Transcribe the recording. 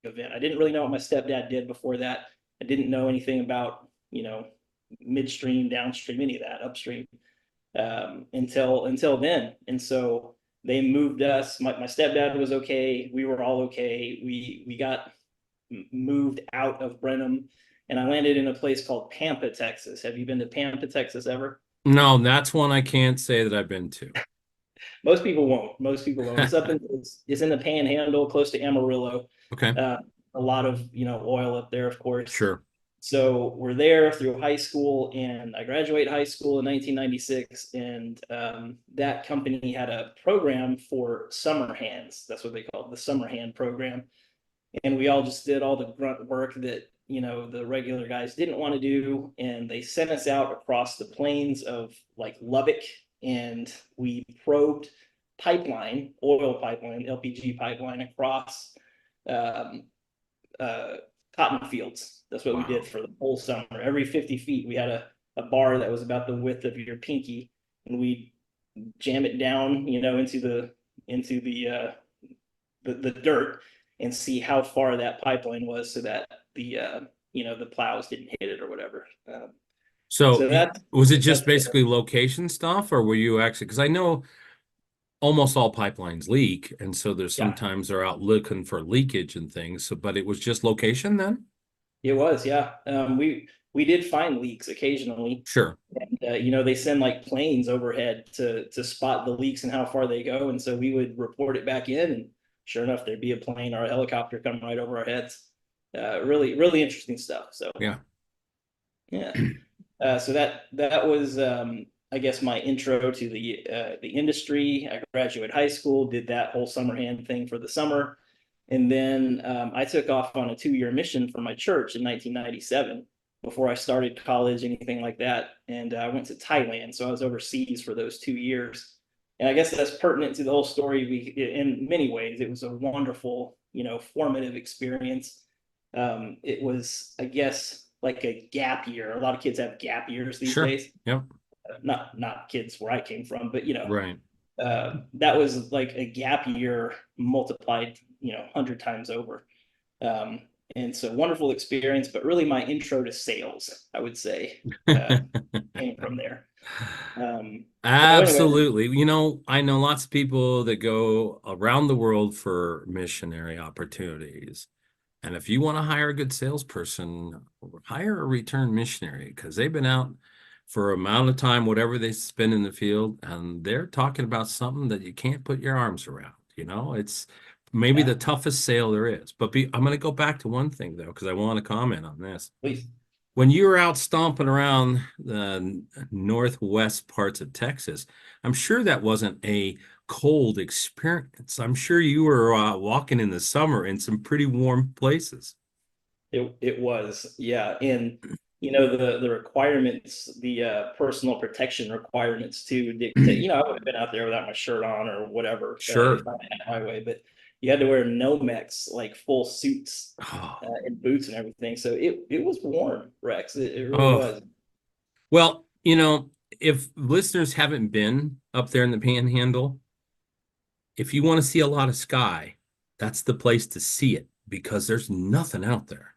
event. I didn't really know what my stepdad did before that. I didn't know anything about, midstream, downstream, any of that, upstream, until then. And so they moved us. My stepdad was okay. We were all okay. We got moved out of Brenham, and I landed in a place called Pampa, Texas. Have you been to Pampa, Texas ever? No, that's one I can't say that I've been to. Most people won't. Most people won't. It's in the Panhandle, close to Amarillo. Okay, Uh, a lot of oil up there, of course. sure. So we're there through high school, and I graduate high school in 1996. And that company had a program for summer hands. That's what they called the summer hand program. And we all just did all the grunt work that the regular guys didn't want to do, and they sent us out across the plains of like Lubbock, and we probed oil pipeline, LPG pipeline across um, uh, cotton fields. That's what we did Wow. for the whole summer. Every 50 feet, we had a bar that was about the width of your pinky, and we jam it down, into the dirt, and see how far that pipeline was, so that the plows didn't hit it or whatever. So So that's was it just that's basically location stuff, or were you actually, because I know almost all pipelines leak, and so there's yeah, sometimes they're out looking for leakage and things. So, but it was just location then? it was, yeah. We did find leaks occasionally, Sure. and they send like planes overhead to spot the leaks and how far they go, and so we would report it back in, and sure enough, there'd be a plane or a helicopter coming right over our heads. Really, really interesting stuff. So Yeah. yeah. So that was, I guess, my intro to the industry. I graduated high school, did that whole summer hand thing for the summer, and then I took off on a 2-year mission for my church in 1997. Before I started college, anything like that, and I went to Thailand. So I was overseas for those 2 years, and I guess that's pertinent to the whole story. In many ways, it was a wonderful, formative experience. It was, I guess, like a gap year. A lot of kids have gap years these Sure. days. Yep. Not kids where I came from, but Right. that was like a gap year multiplied, 100 times over. Um, and so wonderful experience, but really my intro to sales, I would say, came from there. So anyway, Absolutely. I know lots of people that go around the world for missionary opportunities. And if you want to hire a good salesperson, hire a return missionary because they've been out for amount of time, whatever they spend in the field, and they're talking about something that you can't put your arms around. It's maybe yeah, the toughest sale there is. But I'm going to go back to one thing though, because I want to comment on this. please. When you were out stomping around the northwest parts of Texas, I'm sure that wasn't a cold experience. I'm sure you were walking in the summer in some pretty warm places. It was, yeah. And the requirements, the personal protection requirements to dictate, I would have been out there without my shirt on or whatever, if Sure. I had my way, but you had to wear Nomex, like full suits, Oh, and boots and everything. So it was warm, Rex. It really oh. was. Well, if listeners haven't been up there in the Panhandle, if you want to see a lot of sky, that's the place to see it because there's nothing out there.